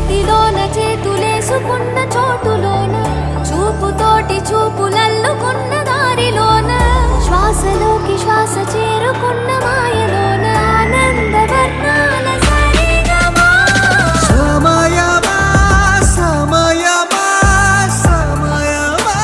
చేతిలోన చేతులేసుకున్న చోటులోన చూపుతోటి చూపులల్లుకున్న దారిలోన శ్వాసలోకి శ్వాస చేరుకున్న మాయలోన ఆనందవర్ణాల సరిగమా సమయమా సమయమా సమయమా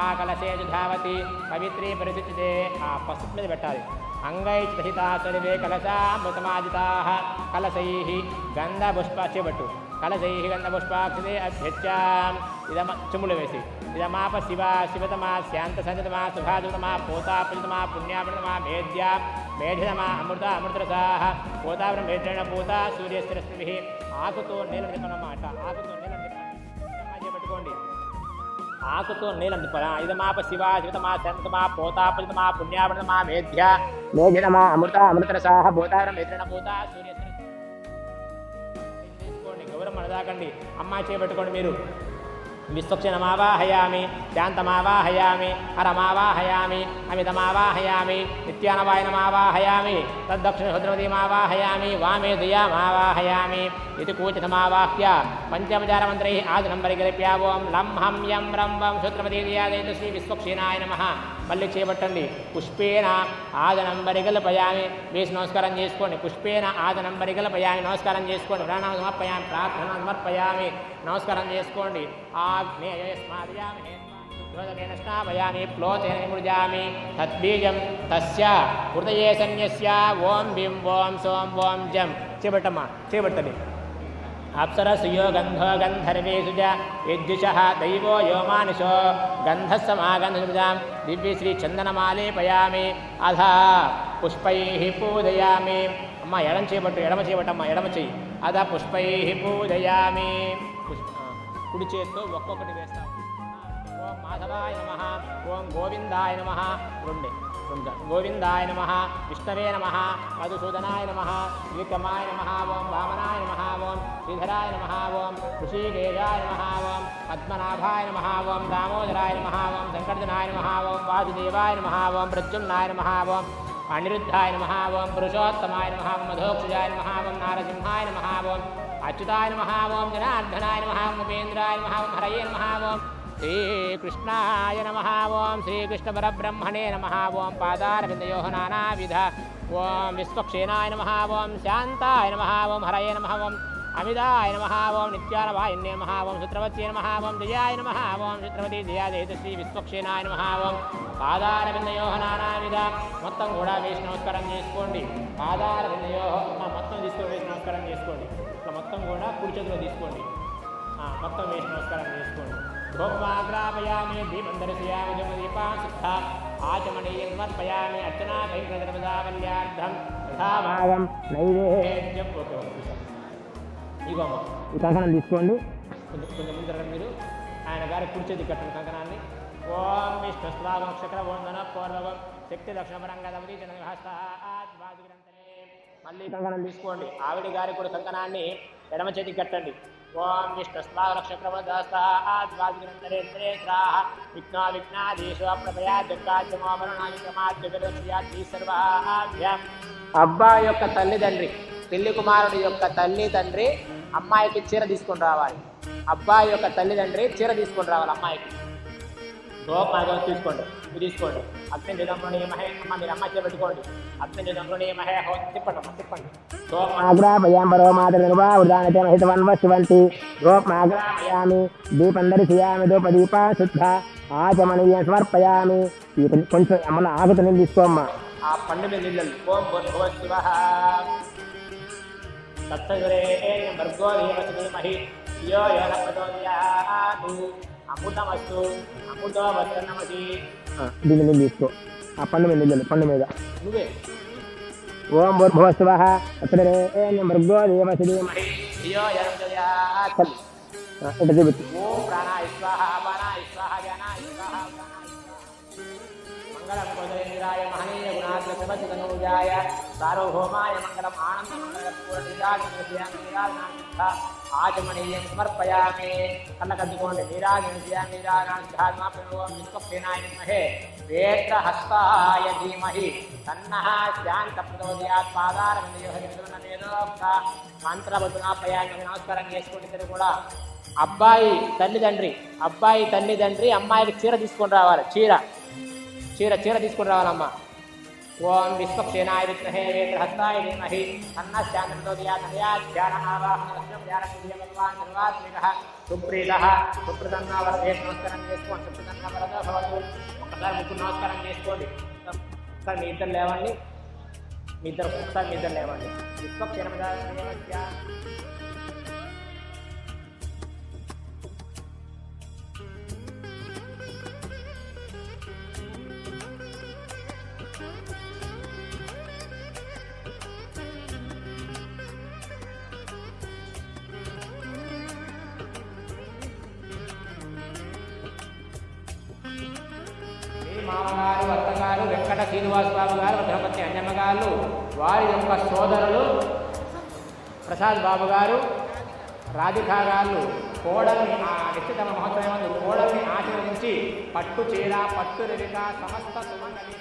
ఆ కలశేజు ధావతి పవిత్రీ పరిశుద్ధే ఆ పసుపు మీద పెట్టాలి. అంగైచిత సర్వే కలశామృతమాజితా కలశై గంధపుష్ప చేపట్టు కలశై గంధపుష్పాక్షితే అభ్యర్చాం ఇదమ చెములు వేసి ఇదమాప శివ శివతమా శాంత సంతమా సుభాదుతమా పోతాపరితమా పుణ్యాపరితమా మేధ్యా మేఢితమా అమృత అమృతరసా పోతాపరం మేఢ్రేణ పూత సూర్యస్థిరస్మి ఆకుతో నీళ్ళ నింపనమాట. ఆకుతో నీళ్ళ చేపట్టుకోండి. ఆకుతో నీలం ఇదమాప శివ శివతమా శాంతమా పోతాపరితమా పుణ్యాపరితమా మేధ్య మేఘినమా అమృత అమృతరసా భూతారం మేత్రణ పూత సూర్య తీసుకోండి. గౌరవం అనదాకండి. అమ్మ చేపట్టుకోండి. మీరు విశ్వక్షణమావాహయామి శాంతమావాహయామి హరమావాహయామి అమితమావాహయామి నిత్యానవాయనమావాహయామి తద్దక్షిణ భద్రవతీమావాహయామి వామే దయామావాహయామి ఇది కూచితమావాహ్య పంచమచారమంత్రై ఆదినం పరికల్ప్య ఓం లం హం యం రం వం శుద్రపతి దయాదైత శ్రీ విశ్వక్షీణాయ నమః. మళ్ళీ చేపట్టండి. పుష్పేన ఆదనం పరికల్పయామి. వేసి నమస్కారం చేసుకోండి. పుష్పేన ఆదనం పరికల్పయామి. నమస్కారం చేసుకోండి. ప్రాణాం సమర్పయామి. ప్రార్థన సమర్పయామి. నమస్కారం చేసుకోండి. ఆగ్నేయస్మాదయామి స్నాపయామి ప్లోతేన నిమృజామి తద్బీజం తస్య హృదయే సన్యస్య ఓం భీం ఓం సోం ఓం జం. చేపట్టమ్మా చేపట్టండి. అప్సరసయో గంధో గంధర్వేషు చ యజ్జుషః దైవో యోమానిషో గంధస్సమాగంధృజాం దివ్యశ్రీ చందనమాలేపయామి అధ పుష్పైః పూజయామి. అమ్మ ఎడమ చేపట్టు. ఎడమ చేపట్టమ్మ. ఎడమ చెయ్యి. అధ పుష్పైః పూజయామి. కుడి చేత్తో ఒక్కొక్కటి వేస్తాం. ఓం మాధవాయ నమః ఓం గోవిందాయ నమః. రెండే గోవిందాయ నమ, విష్ణవే నమ, మధుసూదనాయ నమ, విక్రమాయ నమ, ఓం వామనాయ నమ, ఓం శ్రీధరాయ నమ, ఓం ఋషికేశాయ నమ, ఓం పద్మనాభాయ నమ, ఓం దామోదరాయ నమ, ఓం శంకర్జనాయ నమ, ఓం వాసుదేవాయ నమ, ఓం ప్రద్యుమ్నాయ నమ, ఓం అనిరుద్ధాయ నమ, ఓం పురుషోత్తమాయ నమ, ఓం మధోక్షజాయ నమ, ఓం నారసింహాయ నమ, ఓం అచ్యుతాయ నమ, ఓం జనార్దనాయ నమ, ఓం ఉపేంద్రాయ నమ, ఓం హరయే నమ, ఓం శ్రీకృష్ణాయ నమ, ఓం శ్రీకృష్ణ పరబ్రహ్మణే నమ, ఓం పాదారవిందయోః నానావిధ, ఓం విశ్వక్షేనాయ నమ, ఓం శాంతాయ నమ, ఓం హరయే నమ, ఓం అమిదాయ నమ, ఓం నిత్యానవాయిన్యే నమ, ఓం సుత్రవత్యే నమ, ఓం జయాయ నమ, ఓం చిత్రవతి జయాదేత శ్రీ విశ్వక్షేనాయ నమ, ఓం పాదారవిందయోః నానావిధ. మొత్తం కూడా వేసి నమస్కారం చేసుకోండి. పాదారవిందయోః మొత్తం తీసుకొని వేసి నమస్కారం చేసుకోండి. ఇట్లా మొత్తం కూడా కుడి చేతిలో తీసుకోండి. మొత్తం వేసి నమస్కారం చేసుకోండి. ధూమాగ్రాపయామి, దీపం దర్శయామి, జపదీపాన్ శుద్ధ ఆచమనీయం సమర్పయామి, అర్చనా కైంకర్యర్పదావల్యార్థం యథాభాగం నైవేద్యం. ఓకే, ఇగో అమ్మ ఈ కంకణం తీసుకోండి. కొంచెం ముందు మీరు ఆయన గారి కూర్చేది కట్టండి కంకణాన్ని. ఓం విష్ణుస్వాగక్షక్ర ఓం ధన పూర్వగం శక్తి దక్షిణపరంగదమతి జనవిహాస్తాగ్రంథనే. మళ్ళీ కంకణం తీసుకోండి. ఆవిడ గారి కూడా కంకణాన్ని ఎడమ చేతికి కట్టండి. ఓం విష్ణుస్వాగక్షక్రమదాస్తాగ్రంథనే శ్రాహ విఘ్నా విఘ్నాదీశో ప్రభయా జగ్గాద్యమాభరణాదిక్రమాద్యగరస్యాతి సర్వాభ్యాం. అబ్బాయి యొక్క తల్లిదండ్రి, పెళ్లి కుమారుడి యొక్క తల్లిదండ్రి అమ్మాయికి చీర తీసుకొని రావాలి. అబ్బాయి యొక్క తల్లిదండ్రి చీర తీసుకొని రావాలి అమ్మాయికి. గోపాగం తీసుకోండి, మీరు తీసుకోండి. అత్యంతమహే అమ్మ, మీరు అమ్మాయి చేపెట్టుకోండి. అత్యంతమహే తిప్పండి తిప్పండి. గోపాగ్రాపయామి దీపం దర్శయామి ధూపదీపా శుద్ధ ఆచమనీయం సమర్పయామి. కొంచెం అమ్మ ఆకుత నీళ్ళు తీసుకోమ్మా. ఆ పండు మీద నీళ్ళు. ఓం భూర్భువ శివః తత్సవితుర్వరేణ్యం భర్గో దేవస్య ధీమహి ధియో యో నః ప్రచోదయాత్. అమృతమస్తు అమృతో వస్త్రనమసి. దీన్ని నీళ్ళు తీసుకో. ఆ పండు మీద నీళ్ళు, పండు మీద నువ్వే. ఓం భూర్భువ శివః తత్సవితుర్వరేణ్యం భర్గో దేవస్య ధీమహి ధియో యో నః ప్రచోదయాత్. ఇట్లా చూపించు. ఓం ప్రాణాయ స్వాహా, అపానాయ స్వాహా, జ్ఞానాయ స్వాహా. మంగళం కోదరేంద్రాయ మహనీయ గుణాత్మకమతితనూజాయ సార్వభౌమాయ మంగళం ఆనందమంగళపూర్ణిరాజనీయామిరాజనాథ ఆచమనీయం సమర్పయామి. కళ్ళకద్దుకోండి. నీరాజనీయామి నీరాజనాథాత్మా ప్రణవం విశ్వక్షేనాయ విద్మహే వేత్రహస్తాయ ధీమహి తన్నః శాంత ప్రచోదయాత్. పాదారవిందయోః వేదోక్త మంత్రవచనాపయామి. నమస్కారం చేసుకోండి. ఇద్దరు కూడా అబ్బాయి తల్లిదండ్రి అమ్మాయికి చీర తీసుకొని రావాలి. చీర తీసుకొని రావాలమ్మా. ఓం విశ్వక్షేనాయ విద్మహే వేత్రహస్తాయ ధీమహి తన్నః శాంత ప్రచోదయాత్. ధ్యాన ఆవాహనం ధ్యానవాన్ సర్వాత్మికః సుప్రీతః సుప్రసన్న వరదే. నమస్కారం చేసుకోండి. సుప్రసన్న వరద భవతు. ఒకసారి ముగ్గురు నమస్కారం చేసుకోండి. ఒకసారి మీ ఇద్దరు లేవండి. ఒకసారి మీ ఇద్దరు లేవండి. విశ్వక్షేనమద మామగారు, అత్తగారు, వెంకట శ్రీనివాసబాబు గారు, ధర్మపతి అంజమ్మ గారు, వారి యొక్క సోదరులు ప్రసాద్ బాబు గారు, రాధికా గారు కోడల్ని వ్యక్తిగత మహోత్సవం కోడల్ని ఆశీర్వదించి పట్టు చీర, పట్టు రేఖ సమస్త సుమంగళి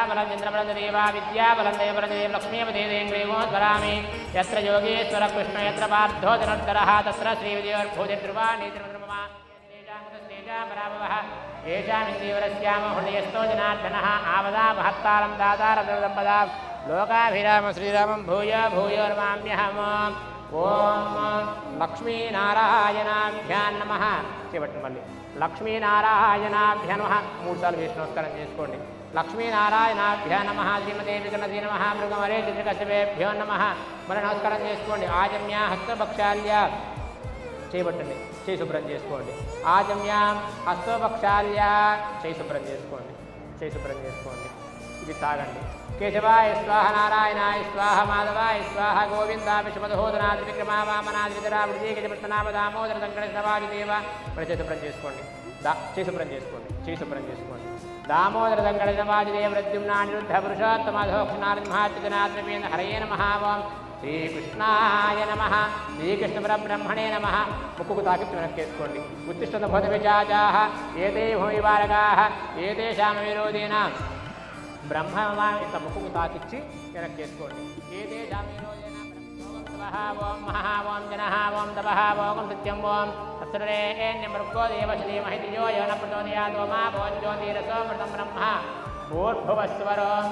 बलं चंद्रबलं देवा विद्या बलं देव लक्ष्मीपते देवोद्वरामि यत्र योगेश्वर कृष्ण यत्र पार्थो धनुर्धरः तत्र श्रीविजयोर्भूतिर्ध्रुवा नेत्रमधुरमा तेजामुदस्तेजा पराभवः येषामिन्दीवरस्याम हृदयस्थो जनार्दनः आवदा महत्तारं दातारदम्पदा लोकाभिराम श्रीरामं भूय भूयोर्माम्यहम् ఓం లక్ష్మీనారాయణాభ్యాం నమః చేపట్టండి. మళ్ళీ లక్ష్మీనారాయణాభ్యాం నమః 3 సార్లు విష్ణు నమస్కారం చేసుకోండి. లక్ష్మీనారాయణాభ్యాం నమః శ్రీమతే వికన్నసీ నమః మృగమరే చిత్రకశ్యపేభ్యో నమః మరి నమస్కారం చేసుకోండి. ఆజమ్య హస్తభక్షాల్య చేపట్టండి, చేయి శుభ్రం చేసుకోండి. ఆజమ్యాం హస్తభక్షాల్య చేయి శుభ్రం చేసుకోండి, చేయి శుభ్రం చేసుకోండి. ఇది తాగండి. కేశవాయ స్వాహ నారాయణాయ స్వాహ మాధవాయ స్వాహ గోవిందా విశ్వమధోదనాది విక్రమా వామనాది విదరా వృద్ధి గజపృష్ణనామ దామోదర సంకట సభావి దేవ మరి చేశుభ్రం చేసుకోండి. చేశుభ్రం చేసుకోండి, చేశుభ్రం చేసుకోండి. దామోదర సంకట సభావి దేవ ప్రద్యుమ్నా నిరుద్ధ పురుషోత్తమధోక్షణార్జునాద్రపేణ హరయే నమః. ఓం శ్రీకృష్ణాయ నమః. శ్రీకృష్ణ పరబ్రహ్మణే నమః. ముక్కుకు తాకి వెనక్కేసుకోండి. ఉత్తిష్టత భూత విచాచాః ఏతే భూమివారకాః ఏతేషాం విరోధేన బ్రహ్మ ఇంత ముక్కుకు తాకిచ్చి వెనక్కేసుకోండి. ఏతేషాం విరోధేన ఓం మహా ఓం జనః ఓం తపః ఓం సత్యం ఓం తత్సర్వేణ్యమృగో దేవశ్రీమహితిజో యవన ప్రచోదయాదో మా భోజ్యోతిరసోమృతం బ్రహ్మ భూర్భువస్వరం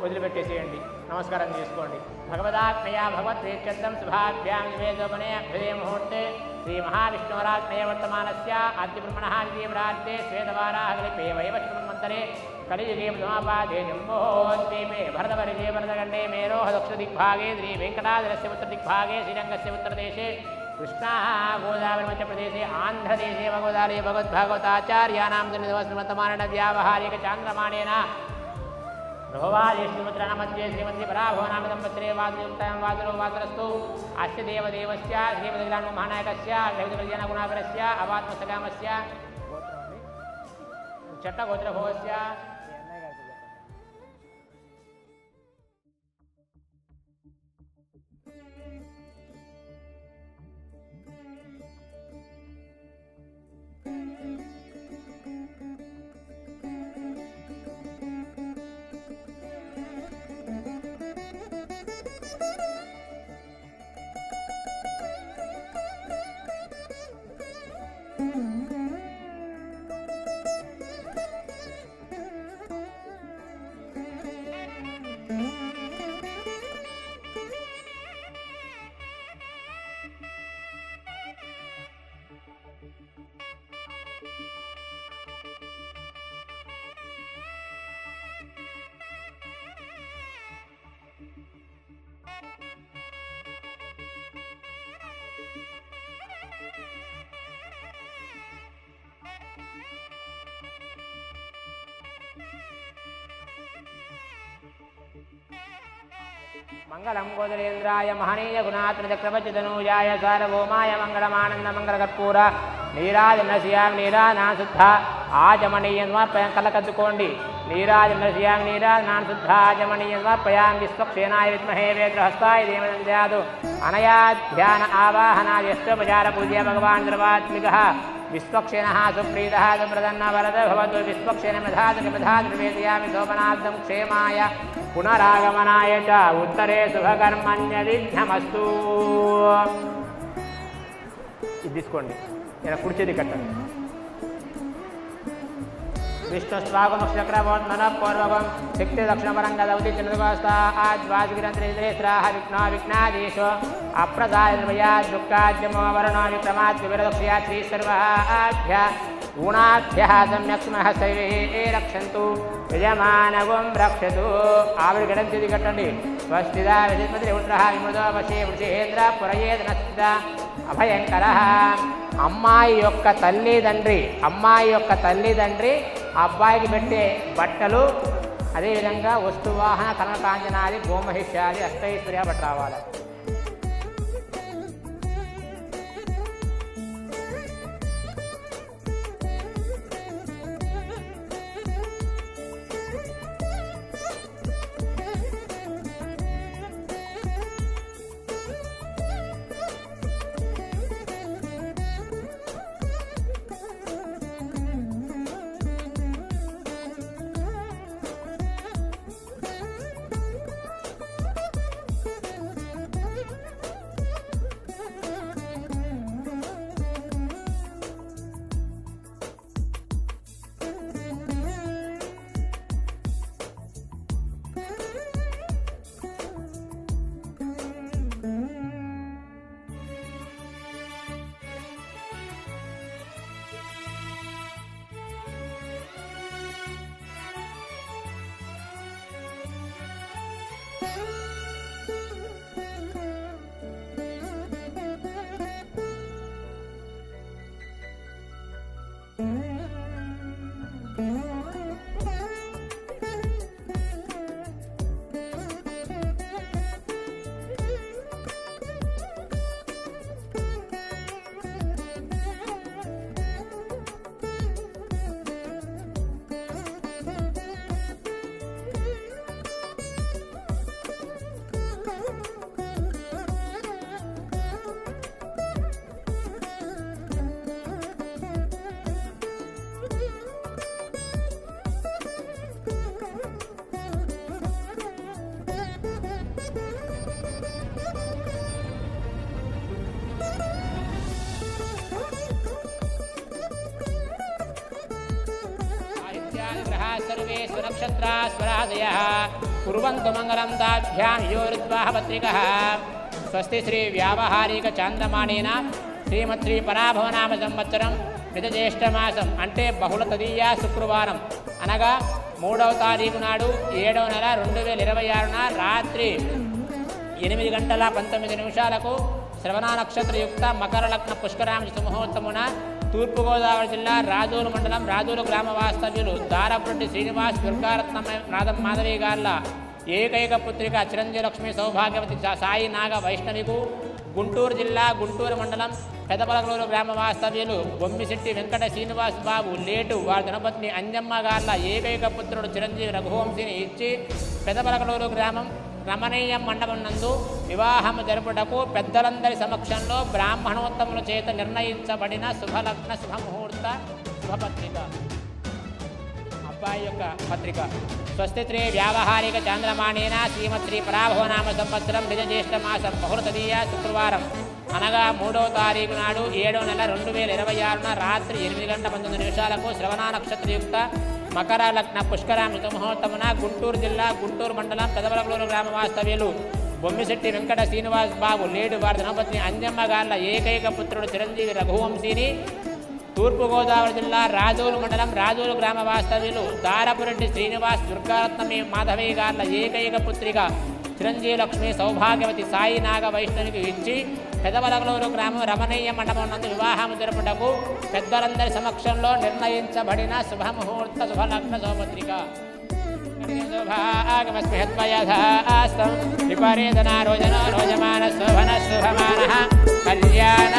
వదిలిపెట్టేసేయండి. నమస్కారం చేసుకోండి. భగవదాత్మయా భగవద్వేక్షం శుభాభ్యాం నివేదోపనే అభ్యుదయ ముహూర్తే శ్రీ మహావిష్ణువరాత్మయ వర్తమానస్య ఆద్యబ్రహ్మణः ద్వితీయవ్రాత్రే శ్వేతవారాహకల్పే వైవస్వన్మంతరే కలియుగే ప్రథమాపాదే జంబోద్వీపే భరతవర్షే భరతఖण्डे मेरोः दक्षिणदिग्भागे श्रीवेङ्कटाचलस्य उत्तरदिग्भागे श्रीरङ्गस्य उत्तरदेशे कृष्णा गोदावरी मध्यप्रदेशे आन्ध्रदेशे भगवदालये भगवद्भागवताचार्याणां वर्तमानव्यावहारिकचान्द्रमाणेन रोवादेश्रीमुद्रामध्ये श्रीमती पराभवनाम दम्पत्रे वादुयुक्तां वादुरो वादरस्तु अस्य देवदेवस्य श्रीमद्गुणानुमहानायकस्य रविकल्याणगुणाकरस्य अवात्मसकामस्य चट्टगोत्रभवस्य मंगलम गोदरेन्द्राय महनीय गुणात्मचक्रवचितनूजाय सार्वभौमाय मंगलमानंद मंगलकर्पूर नीराजनस्यां नीराजनान् शुद्ध आचमनीयं समर्पयामि कलकद्दुकोंडि नीराजनं नीराजनान् शुद्ध आचमनीयं समर्पयामि विश्वक्सेनाय विद्महे वेत्रहस्ताय धीमहि दद्यात् अनया ध्यान आवाहनाय अष्टोपचार पूज्य भगवान् सर्वात्मिकः विश्वक्सेनः सुप्रीतः सुप्रसन्नः वरदः भवतु विश्वक्सेनमधातुकमधातुर्वेदयामि शोभनार्थं क्षेमाय पुनरागमनाय च उत्तरे शुभकर्मण्यविघ्नमस्तु. ఇది తీసుకోండి. ఇలా కుడి చేతి కట్టండి. विष्णुस्वागमक्षक्रवोन्मनः पूर्वकं शक्ति दक्षिणपरं गदवति चन्द्रगोस्ता आद्वाजगिरन्त्रिश्राः विघ्नो विघ्नादेशो अप्रदायर्वया दुःखाद्यमो वर्णो विक्रमाद्विरदक्षया श्रीसर्वाभ्य गुणाभ्यः सम्यक् स्मः सैवे रक्षन्तु यजमानगुं रक्षतु. आविड गणपति कट्टंడి. स्वस्थिता विजितमति उत्तरः विमृतो वशे वृषेन्द्र पुरयेदनस्थित అభయంకరః. అమ్మాయి యొక్క తల్లిదండ్రి అబ్బాయికి పెట్టే బట్టలు, అదేవిధంగా వస్తువాహన కనకాంజనాది గోమహిష్యాది అష్టైశ్వర్య బట్ట రావాలి. सर्वे स्वनक्षत्रा स्वरादयः कुर्वन्तु मङ्गलं ताभ्यां योरुद्वाह पत्रिकः स्वस्ति श्री व्यावहारिक చాంద్రమాణేన శ్రీమత్రి పరాభవనామ సంవత్సరం మితజ్యేష్ఠమాసం అంటే బహుళ తదీయ శుక్రవారం అనగా 3వ తారీఖు నాడు 7వ నెల 2026న రాత్రి 8:19 శ్రవణ నక్షత్రయుక్త మకర లగ్న పుష్కరాంశ ముహూర్తమున తూర్పుగోదావరి జిల్లా రాజోలు మండలం రాజోలు గ్రామ వాస్తవ్యులు దారపురెడ్డి శ్రీనివాస్ దుర్గారత్న మాధవి గార్ల ఏకైక పుత్రిక చిరంజీవి లక్ష్మి సౌభాగ్యవతి సాయి నాగ వైష్ణవికు గుంటూరు జిల్లా గుంటూరు మండలం పెదపలకలూరు గ్రామ వాస్తవ్యులు బొమ్మిశెట్టి వెంకట శ్రీనివాస్ బాబు లేటు వారి ధనపత్ని అంజమ్మ గార్ల ఏకైక పుత్రుడు చిరంజీవి రఘువంశిని ఇచ్చి పెదపలకలూరు గ్రామం రమణీయం మండపం నందు వివాహము జరుపుటకు పెద్దలందరి సమక్షంలో బ్రాహ్మణోత్తముల చేత నిర్ణయించబడిన శుభలగ్న శుభముహూర్త శుభపత్రిక. అబ్బాయి యొక్క పత్రిక. స్వస్తి శ్రీ వ్యావహారిక చాంద్రమాణేన శ్రీమత్రి పరాభవనామ సంవత్సరం మితజ్యేష్ఠమాసం బహుళ తదీయ శుక్రవారం అనగా 3వ తారీఖు నాడు 7వ నెల 2026న రాత్రి 8:19 శ్రవణ నక్షత్రయుక్త మకర లగ్న పుష్కరాంశ ముహూర్తమున గుంటూరు జిల్లా గుంటూరు మండలం పెదపలకలూరు గ్రామ వాస్తవ్యులు బొమ్మిశెట్టి వెంకట శ్రీనివాస్ బాబు లేడు వారి ధనపత్ని అంజమ్మ గార్ల ఏకైక పుత్రుడు చిరంజీవి రఘువంశిని తూర్పుగోదావరి జిల్లా రాజోలు మండలం రాజోలు గ్రామ వాస్తవ్యులు దారపురెడ్డి శ్రీనివాస్ దుర్గారత్న మాధవి గార్ల ఏకైక పుత్రిక చిరంజీవి లక్ష్మి సౌభాగ్యవతి సాయి నాగ వైష్ణవికి ఇచ్చి పెదపలకలూరు గ్రామం రమణీయ మండపం నందు వివాహము జరుపుటకు పెద్దలందరి సమక్షంలో నిర్ణయించబడిన శుభముహూర్త శుభలగ్న శుభపత్రిక. విపరీతనా రోజన రోజమాన శోభన శుభమాన కళ్యాణ.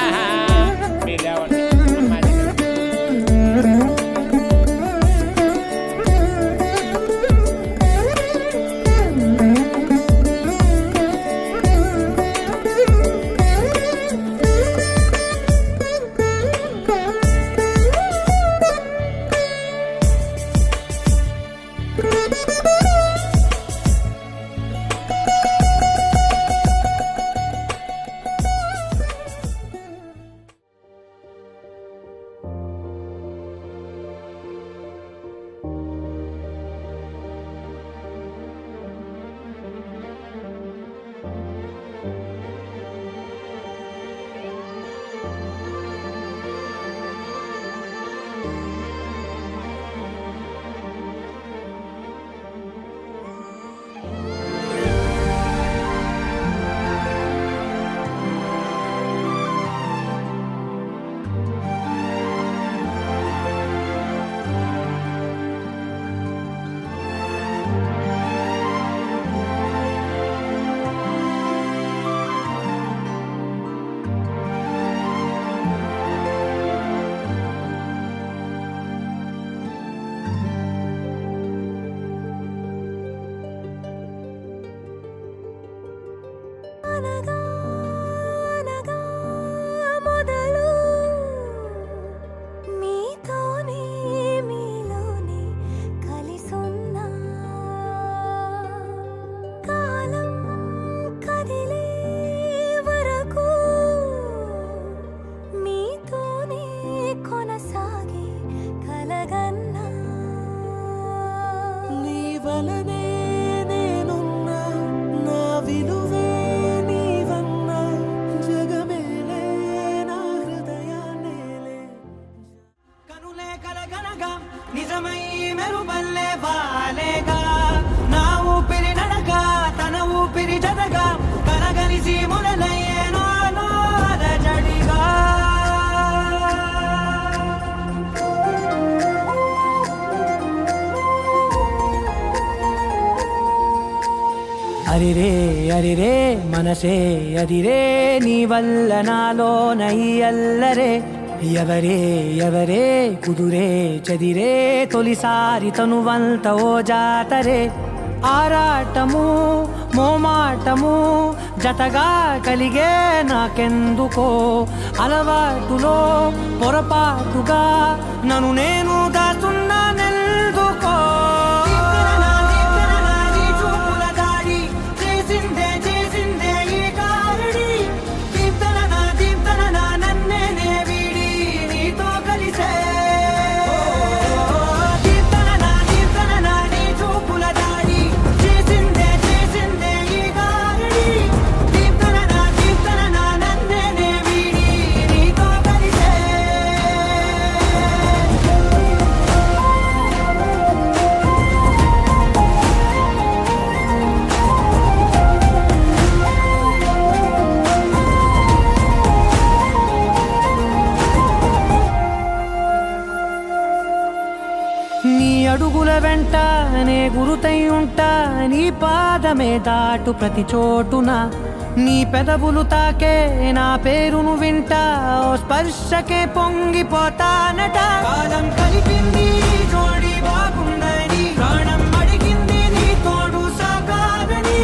నిజమై మెరుపల్లే బాలేగా నా ఊపిరి నడక తన ఊపిరి జతగా కలగలిసి మొదలయ్యేనో అలజడిగా అరిరే అరిరే మనసే అదిరే నీ వల్ల నాలోన ఈ అల్లరే ఎవరే ఎవరే కుదురే చదిరే తొలిసారి తనువంత ఓ జాతరే ఆరాటము మోమాటము జతగా కలిగే నాకెందుకో అలవాటులో పొరపాటుగా నన్ను నేను దాస్తున్నానెందుకో నీ అడుగుల వెంట నే గురుతై ఉంటా నీ పాదమే దాటు ప్రతి చోటున నీ పెదవులు తాకే నా పేరును వింటా ఓ స్పర్శకే పొంగిపోతానట కాలం కలిపింది జోడి బాగుందని ప్రాణం అడిగింది నీ తోడు సాగాలని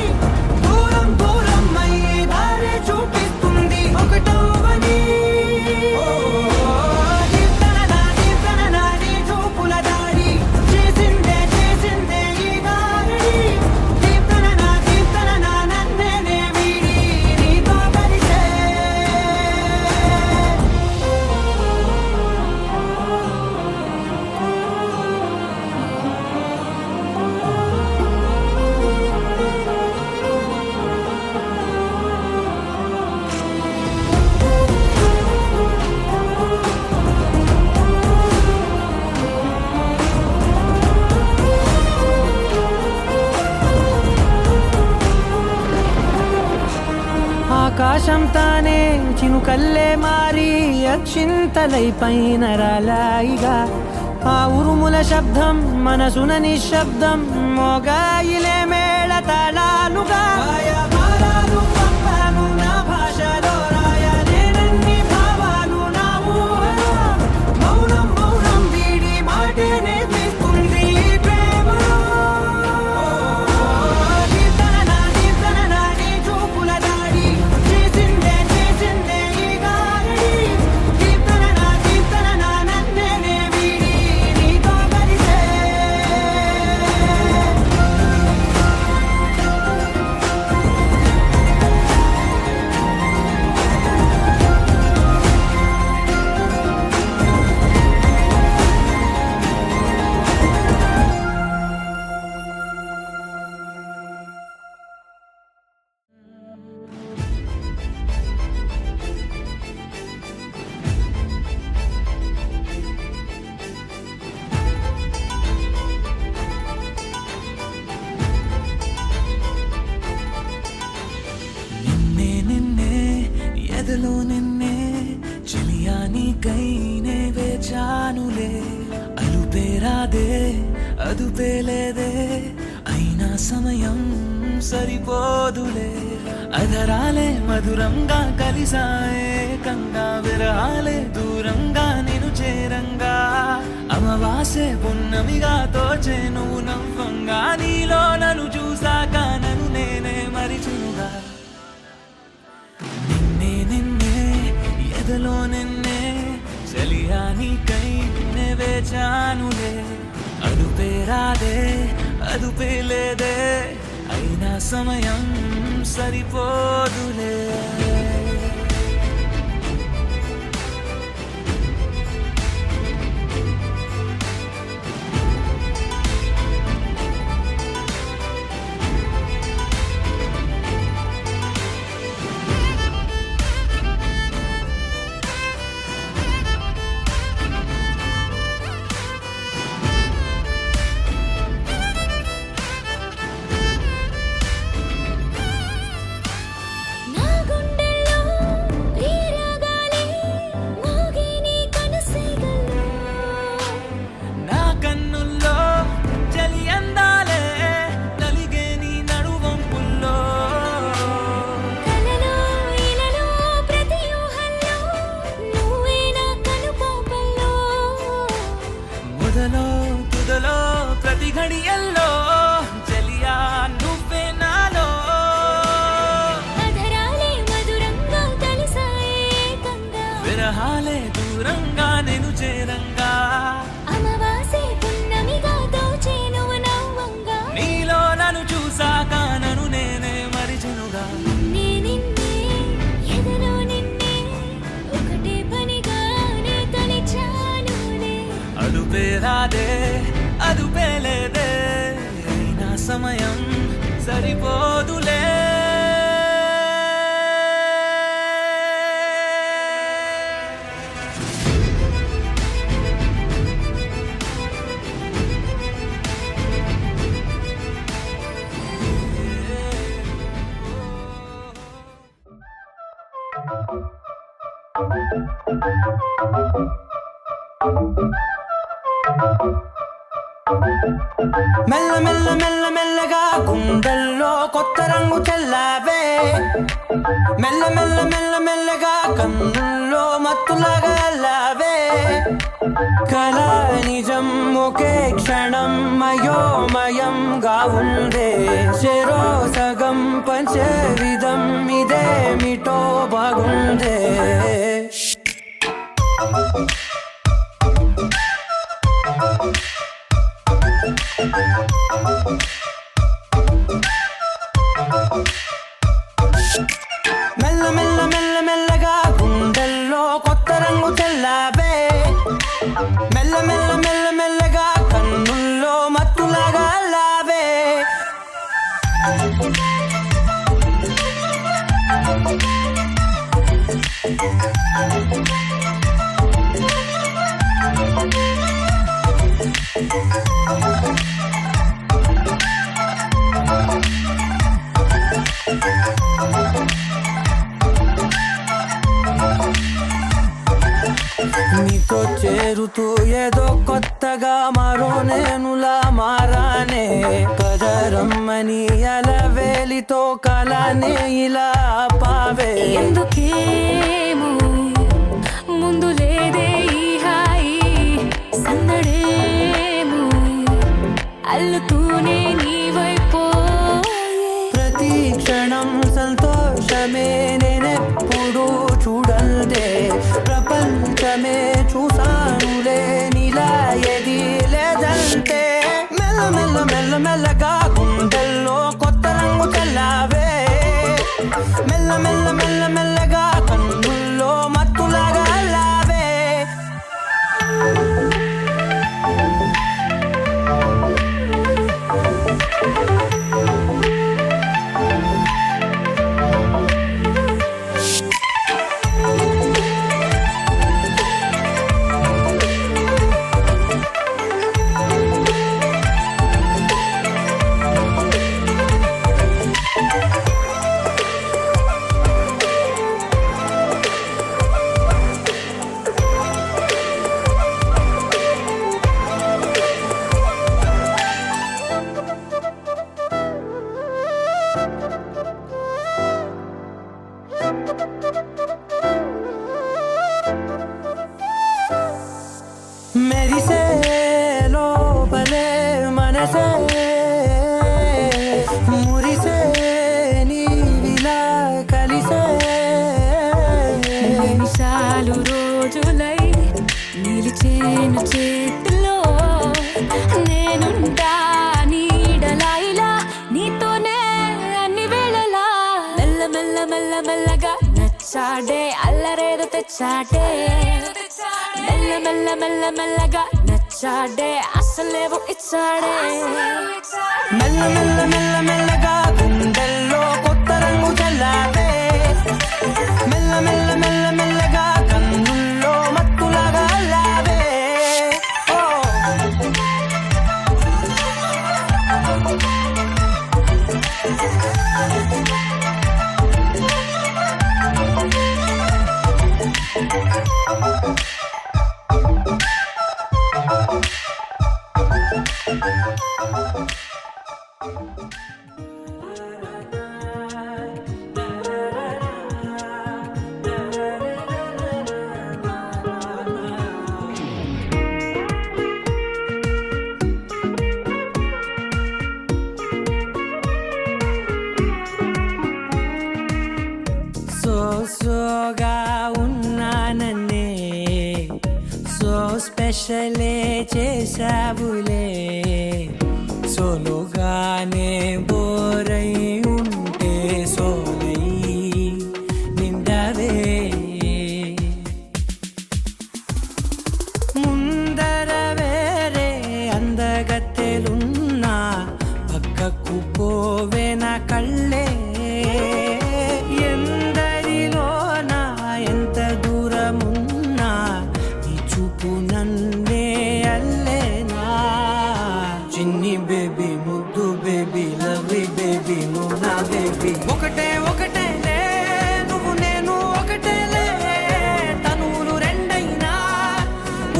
దూరం దూరం అయ్యే దారి చూపిస్తుంది ఒకటవని ఆకాశం తానే చినుకల్లే మారి అక్షింతలై పైన రాలాయిగా ఆ ఉరుముల శబ్దం మనసున నిశ్శబ్దం మోగాయిలే మేళ తాళాలుగా నా భాషలో రాయలేనన్ని భావాలు నా ఊహలో మౌనం మౌనం వీడి మాటే నేర్పిస్తుంది ప్రేమలో ఎదలో నిన్నే చిలియానికైనే వేచానులే అలుపేరాదే అదుపేలేదే అయినా సమయం సరిపోదులే అధరాలే మధురంగా కలిసాయే కంగా విరహాలే దూరంగా నేను చేరంగా అమవాసే పున్నమిగా తోచే నువ్వు నవ్వంగా నీలో నన్ను చూసాక నన్ను నేనే మరిచునుగా ఎదలో నిన్నే చలియానికై నే వేచానులే అదుపేరాదే అదుపేలేదే అయినా సమయం సరిపోదులే నా గుండెల్లో దూరంగా నేను చేరంగా అమవాసే పున్నమిగా దోచేను నవ్వంగా నీలో నన్ను చూసాక నన్ను నేనే మరిచెనుగా నిన్నే ఎదలో నిన్నే ఒకటే పనిగా నే తలిచానులే అదుపే రాదే అదుపే లేదే అయినా సమయం సరిపోదులే మెల్ల మెల్ల మెల్ల మెల్లగా గుండెల్లో కొత్త రంగు చల్లావే మెల్ల మెల్ల మెల్ల మెల్లగా కన్నుల్లో మత్తులాగా అల్లావే కళ నిజం ఒకే క్షణం మయోమయంగా ఉందే చెరో సగం పంచే విధం ఇదేమిటో బాగుందే మెల్ల మెల్ల మెల్ల మెల్లగా గుండెల్లో కొత్త రంగు చల్లావే మెల్ల మెల్ల మెల్ల మెల్లగా కన్నుల్లో మత్తులాగా అల్లావే నీతో చేరుతూ ఏదో కొత్తగా మరో నేనులా మారానే కదరమ్మని అలవేలితో కలానే ఇలా పావే ఎందుకేమో ముందు లేదే ఈ హాయి సందడేమో అల్లుతూనే నీవైపోయే ప్రతి క్షణం సంతోషమే నేనెప్పుడు చూడందే ప్రపంచమే చూసానులే నీలా ఏది లేదంటే మెల్ల మెల్ల మెల్ల మెల్లగా గుండెల్లో కొత్త రంగు చల్లావే మెల్ల మెల్ల మెల్ల మెల్లగా కన్నుల్లో మత్తులాగా అల్లావే మెరిసే లోపలే మనసే మురిసే నీవిలా కలిసే నిమిషాలు రోజులై నిలిచేను చేతిలో నేనుంటా నీడలా ఇలా నీతోనే అన్ని వేళలా మెల్ల మెల్ల మెల్ల మెల్లగా నచ్చాడే అల్లరేదో తెచ్చాడే మెల్ల మెల్ల మెల్ల మెల్లగా నచ్చాడే అసలేవో ఇచ్చాడే మెల్ల మెల్ల మెల్ల మెల్లగా గుండెల్లో కొత్త రంగు చల్లావే మెల్ల మెల్ల మెల్ల మెల్లగా కన్నుల్లో మత్తులాగా అల్లావే ఓ సో స్పెషలే చేసావులే సోలోగానే బోరై ఉంటే సోలై నిండవే ముందర వేరే అందగత్తెలున్నా పక్కకు పోవే నా కళ్ళే ఎందరిలోనా ఎంత దూరమున్నా నీ చూపు నన్నే అల్లేనా చిన్ని బేబీ ముద్దు బేబీ లవ్లీ బేబీ నువ్వు నా బేబీ ఒకటే ఒకటేలే నువ్వు నేను ఒకటేలే తనువులు రెండైనా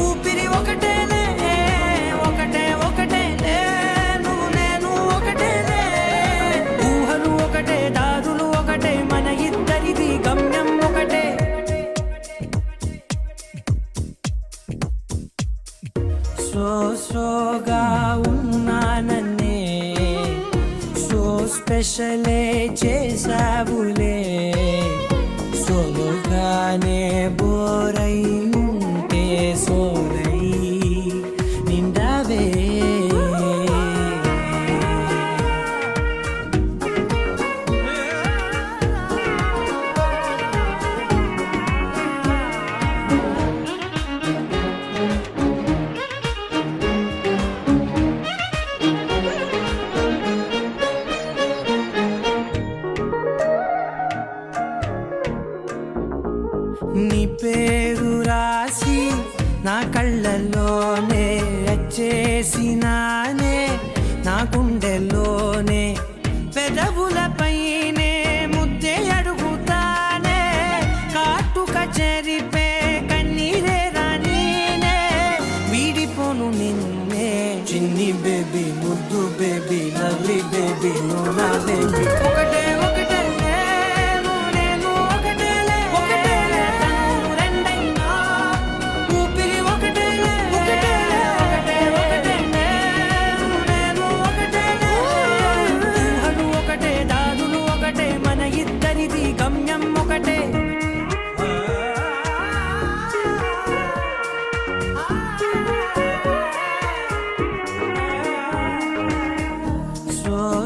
ఊపిరి ఒకటేలే ఒకటే ఒకటేలే నువ్వు నేను ఒకటేలే ఊహలు ఒకటే దారులు ఒకటే మన ఇద్దరిది గమ్యం ఒకటే సోగా ఉన్నానన్నే సో స్పెషలే చేసావులే సోలోగానే బోరై ఉంటే సోలై నిండవే నీ పేరు రాసి నా కళ్ళల్లోనే వచ్చేసినానే నా గుండెల్లోనే పెదవులపైనే ముద్దే అడుగుతానే కాటుక చెరిపే కన్నీరే రానీనే వీడిపోను నిన్నే చిన్ని బేబీ ముద్దు బేబీ లవ్లీ బేబీ నువ్వు నా బేబీ ఒకటే ఒకటేలే నువ్వు నేను ఒకటేలే ఒకటేలే తనువులు రెండైనా ఊపిరి ఒకటేలే ఒకటేలే ఒకటే ఒకటేలే నువ్వు నేను ఒకటేలే ఊహలు ఒకటే దారులు ఒకటే మన ఇద్దరిది గమ్యం ఒకటే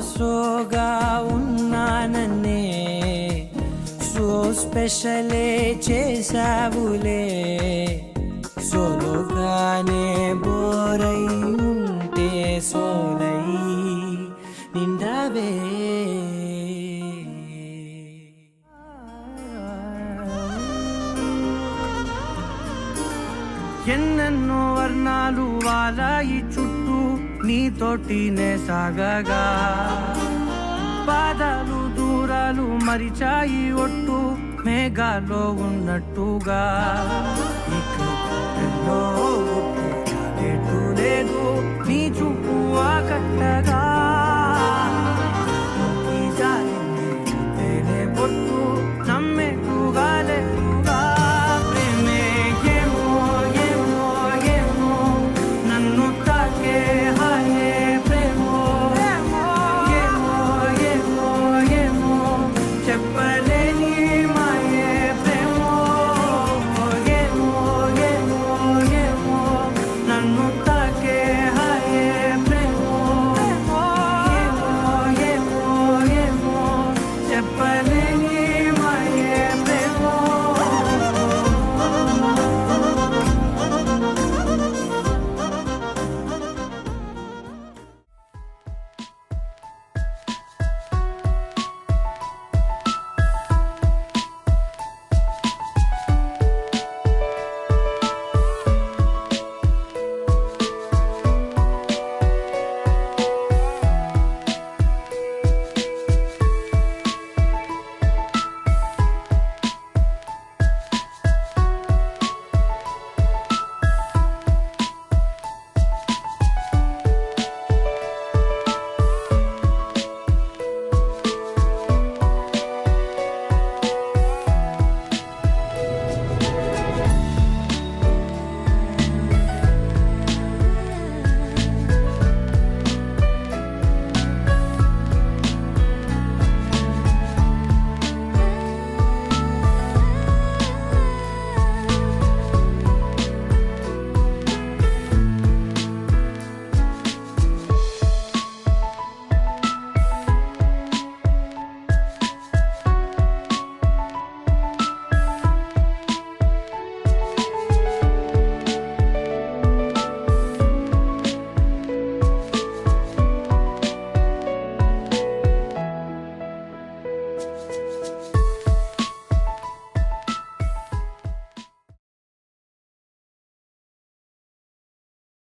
సోగా ఉన్నానన్నే సో స్పెషలే చేసావులే సోలోగానే బోరై ఉంటే సోలై నిండవే ఎన్నెన్నో వర్ణాలు వాలాయి చుట్టూ నీతోటినే సాగగా పాదాలు దూరాలు మరిచాయి ఒట్టు మేఘాలో ఉన్నట్టుగా ఇక